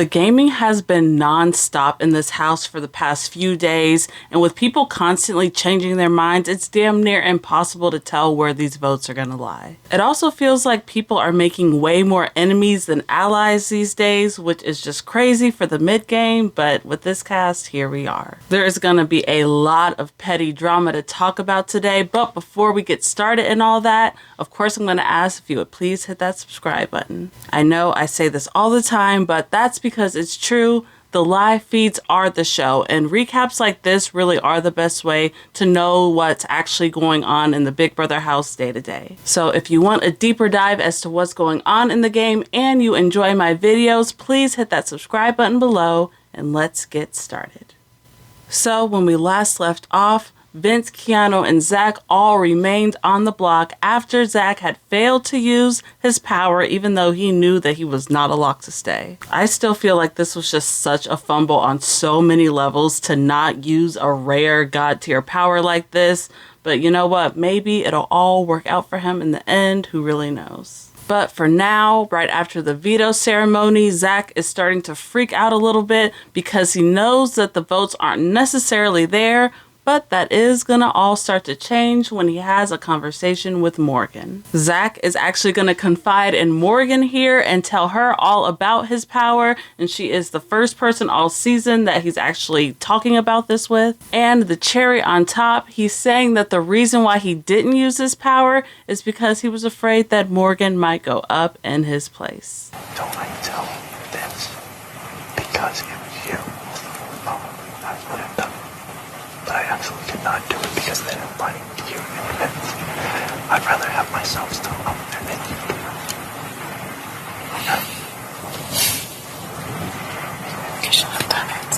The gaming has been non-stop in this house for the past few days, and with people constantly changing their minds, it's damn near impossible to tell where these votes are gonna lie. It also feels like people are making way more enemies than allies these days, which is just crazy for the mid-game, but with this cast, here we are. There is gonna be a lot of petty drama to talk about today, but before we get started and all that, of course I'm gonna ask if you would please hit that subscribe button. I know I say this all the time, but that's because it's true. The live feeds are the show, and recaps like this really are the best way to know what's actually going on in the Big Brother house day to day. So if you want a deeper dive as to what's going on in the game and you enjoy my videos, please hit that subscribe button below and let's get started. So when we last left off, Vince, Keanu, and Zach all remained on the block after Zach had failed to use his power even though he knew that he was not a lock to stay. I still feel like this was just such a fumble on so many levels to not use a rare god tier power like this, but you know what, maybe it'll all work out for him in the end, who really knows. But for now, right after the veto ceremony, Zach is starting to freak out a little bit because he knows that the votes aren't necessarily there, but that is gonna all start to change when he has a conversation with Morgan. Zach is actually gonna confide in Morgan here and tell her all about his power, and she is the first person all season that he's actually talking about this with. And the cherry on top, he's saying that the reason why he didn't use his power is because he was afraid that Morgan might go up in his place. Don't I tell this? Because it was you. Oh, I would have done it. But I absolutely could not do it because then I'm fighting you and Vince. I'd rather have myself still up there than you. Okay? You should have done it.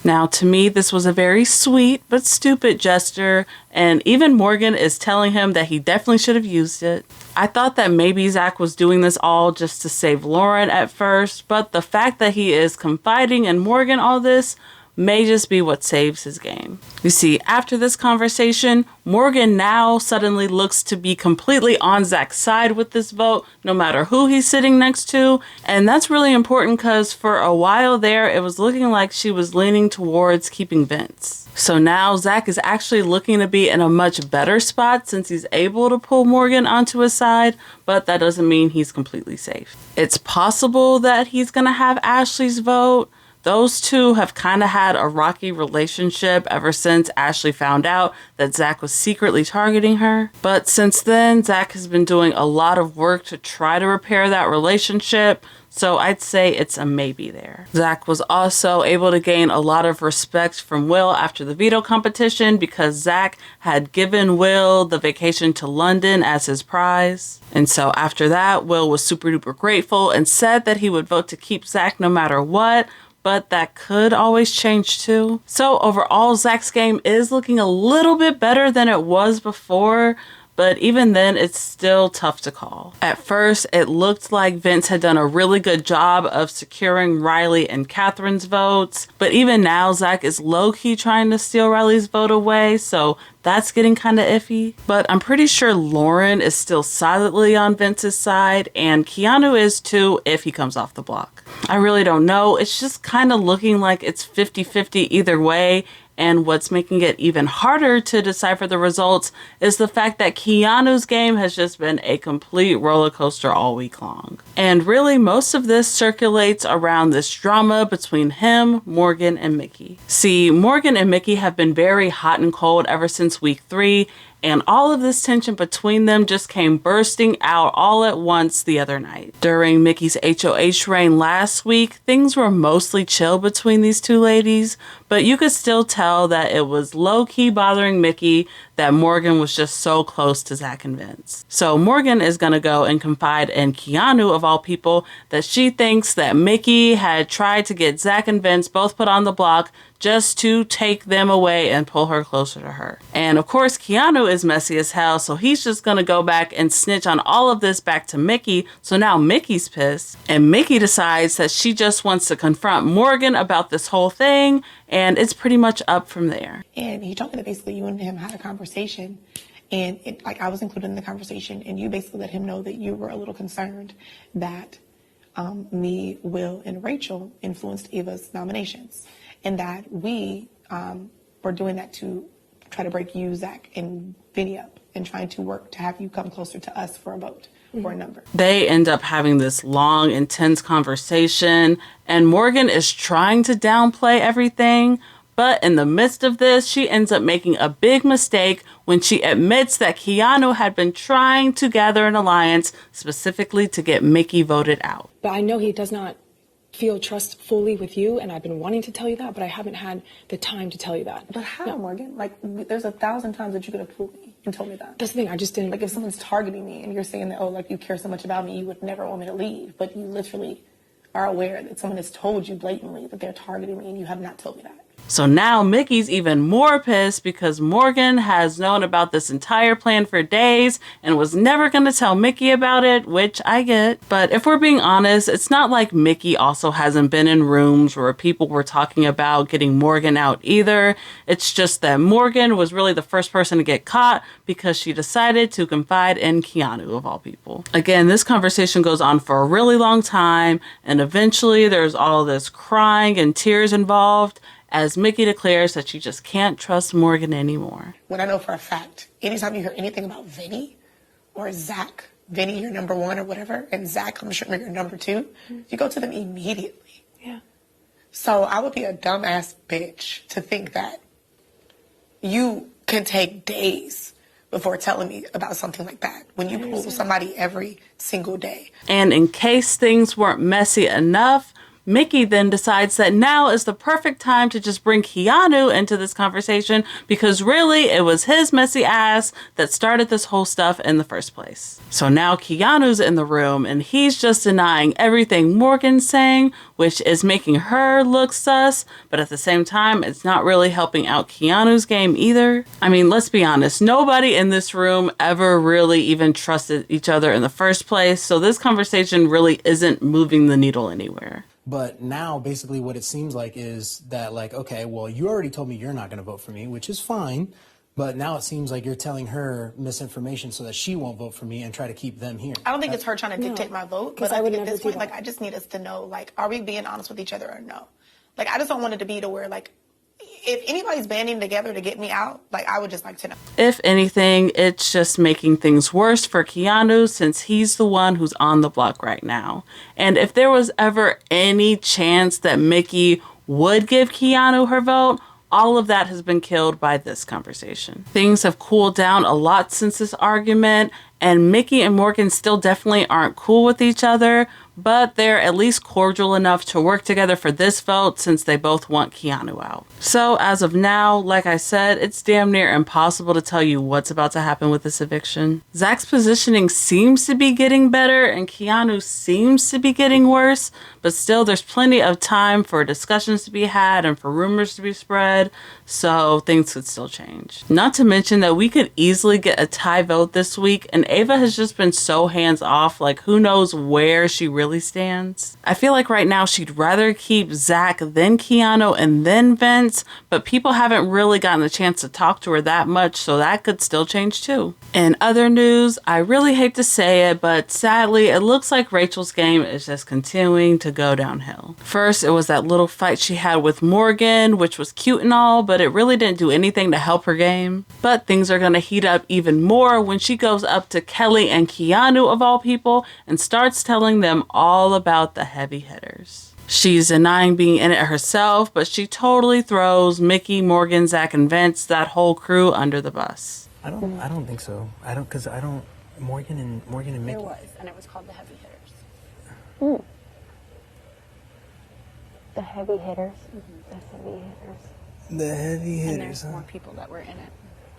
Now, to me, this was a very sweet but stupid gesture, and even Morgan is telling him that he definitely should have used it. I thought that maybe Zach was doing this all just to save Lauren at first, but the fact that he is confiding in Morgan all this may just be what saves his game. You see, after this conversation, Morgan now suddenly looks to be completely on Zach's side with this vote, no matter who he's sitting next to. And that's really important because for a while there, it was looking like she was leaning towards keeping Vince. So now Zach is actually looking to be in a much better spot since he's able to pull Morgan onto his side, but that doesn't mean he's completely safe. It's possible that he's gonna have Ashley's vote. Those two have kind of had a rocky relationship ever since Ashley found out that Zach was secretly targeting her. But since then, Zach has been doing a lot of work to try to repair that relationship, so I'd say it's a maybe there. Zach was also able to gain a lot of respect from Will after the veto competition because Zach had given Will the vacation to London as his prize. And so after that, Will was super duper grateful and said that he would vote to keep Zach no matter what, but that could always change too. So overall, Zach's game is looking a little bit better than it was before, but even then, it's still tough to call. At first, it looked like Vince had done a really good job of securing Rylie and Katherine's votes, but even now, Zach is low-key trying to steal Riley's vote away, so that's getting kind of iffy. But I'm pretty sure Lauren is still solidly on Vince's side, and Keanu is too if he comes off the block. I really don't know. It's just kind of looking like it's 50-50 either way. And what's making it even harder to decipher the results is the fact that Keanu's game has just been a complete roller coaster all week long. And really, most of this circulates around this drama between him, Morgan, and Mickey. See, Morgan and Mickey have been very hot and cold ever since week 3, and all of this tension between them just came bursting out all at once the other night. During Mickey's HOH reign last week, things were mostly chill between these two ladies, but you could still tell that it was low-key bothering Mickey that Morgan was just so close to Zach and Vince. So Morgan is gonna go and confide in Keanu, of all people, that she thinks that Mickey had tried to get Zach and Vince both put on the block just to take them away and pull her closer to her. And of course, Keanu is messy as hell, so he's just gonna go back and snitch on all of this back to Mickey, so now Mickey's pissed, and Mickey decides that she just wants to confront Morgan about this whole thing, and it's pretty much up from there. And he told me that basically you and him had a conversation, and I was included in the conversation, and you basically let him know that you were a little concerned that me, Will, and Rachel influenced Ava's nominations, and that we were doing that to try to break you, Zach, and Vinny up, and trying to work to have you come closer to us for a vote, for a number. They end up having this long, intense conversation, and Morgan is trying to downplay everything. But in the midst of this, she ends up making a big mistake when she admits that Keanu had been trying to gather an alliance specifically to get Mickey voted out. But I know he does not feel trust fully with you, and I've been wanting to tell you that, but I haven't had the time to tell you that. But how, Morgan? Like, there's 1,000 times that you could have proved me and told me that. That's the thing, I just didn't. Like, if someone's targeting me and you're saying that, oh, like, you care so much about me, you would never want me to leave, but you literally are aware that someone has told you blatantly that they're targeting me and you have not told me that. So now Mickey's even more pissed because Morgan has known about this entire plan for days and was never going to tell Mickey about it, which I get. But if we're being honest, it's not like Mickey also hasn't been in rooms where people were talking about getting Morgan out either. It's just that Morgan was really the first person to get caught because she decided to confide in Keanu, of all people. Again, this conversation goes on for a really long time, and eventually there's all this crying and tears involved, as Mickey declares that she just can't trust Morgan anymore. When I know for a fact, anytime you hear anything about Vinny or Zach, Vinny, your number one or whatever, and Zach, I'm sure you're your number two, you go to them immediately. Yeah. So I would be a dumbass bitch to think that you can take days before telling me about something like that when you pull somebody every single day. And in case things weren't messy enough, Mickey then decides that now is the perfect time to just bring Keanu into this conversation because really it was his messy ass that started this whole stuff in the first place. So now Keanu's in the room and he's just denying everything Morgan's saying, which is making her look sus, but at the same time, it's not really helping out Keanu's game either. I mean, let's be honest, nobody in this room ever really even trusted each other in the first place, so this conversation really isn't moving the needle anywhere. But now, basically, what it seems like is that, like, okay, well, you already told me you're not going to vote for me, which is fine. But now it seems like you're telling her misinformation so that she won't vote for me and try to keep them here. I don't think it's her trying to dictate my vote. But I think at this point, like, I just need us to know, like, are we being honest with each other or no? Like, I just don't want it to be to where, like, if anybody's banding together to get me out, like, I would just like to know. If anything, it's just making things worse for Keanu since he's the one who's on the block right now. And if there was ever any chance that Mickey would give Keanu her vote, all of that has been killed by this conversation. Things have cooled down a lot since this argument, and Mickey and Morgan still definitely aren't cool with each other, but they're at least cordial enough to work together for this vote since they both want Keanu out. So as of now, like I said, it's damn near impossible to tell you what's about to happen with this eviction. Zach's positioning seems to be getting better and Keanu seems to be getting worse, but still there's plenty of time for discussions to be had and for rumors to be spread, so things could still change. Not to mention that we could easily get a tie vote this week, and Ava has just been so hands off, like who knows where she really stands. I feel like right now she'd rather keep Zach then Keanu and then Vince, but people haven't really gotten a chance to talk to her that much, so that could still change too. In other news, I really hate to say it, but sadly it looks like Rachel's game is just continuing to go downhill. First, it was that little fight she had with Morgan, which was cute and all, but it really didn't do anything to help her game. But things are going to heat up even more when she goes up to Kelley and Keanu of all people and starts telling them all about the heavy hitters. She's denying being in it herself, but she totally throws Mickey, Morgan, Zach, and Vince, that whole crew, under the bus. I don't think so. Morgan and Mickey. There was, and it was called the heavy hitters. The heavy hitters. The heavy hitters. The heavy hitters. And there's more people that were in it.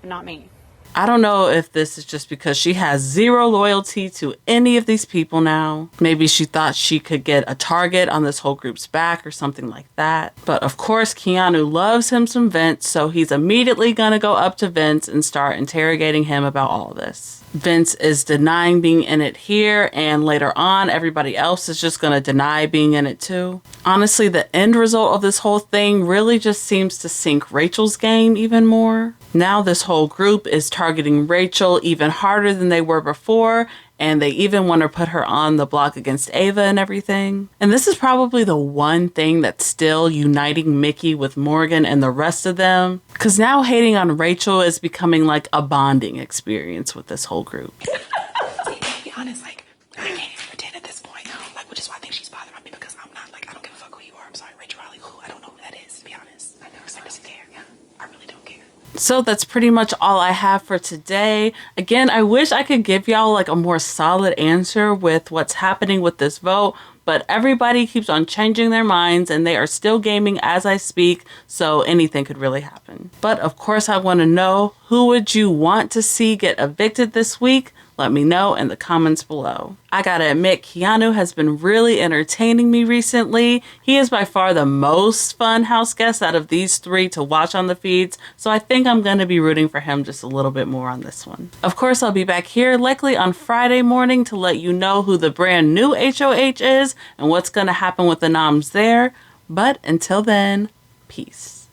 Not me. I don't know if this is just because she has zero loyalty to any of these people now. Maybe she thought she could get a target on this whole group's back or something like that. But of course, Keanu loves him some Vince, so he's immediately gonna go up to Vince and start interrogating him about all this. Vince is denying being in it here, and later on, everybody else is just gonna deny being in it too. Honestly, the end result of this whole thing really just seems to sink Rachel's game even more. Now this whole group is targeting Rachel even harder than they were before, And they even want to put her on the block against Ava and everything. And this is probably the one thing that's still uniting Mickey with Morgan and the rest of them. Because now hating on Rachel is becoming like a bonding experience with this whole group. To be honest, like, I can't even pretend at this point, like, which is why I think she's bothering me, because I'm not, like, I don't give a fuck who you are. I'm sorry, Rachel Rylie, who? I don't know who that is, to be honest. I never said to care. Yeah, I really don't care. So that's pretty much all I have for today. Again, I wish I could give y'all like a more solid answer with what's happening with this vote, but everybody keeps on changing their minds and they are still gaming as I speak, so anything could really happen. But of course I want to know, who would you want to see get evicted this week? Let me know in the comments below. I gotta admit, Keanu has been really entertaining me recently. He is by far the most fun house guest out of these three to watch on the feeds, so I think I'm gonna be rooting for him just a little bit more on this one. Of course, I'll be back here likely on Friday morning to let you know who the brand new HOH is and what's gonna happen with the noms there. But until then, peace.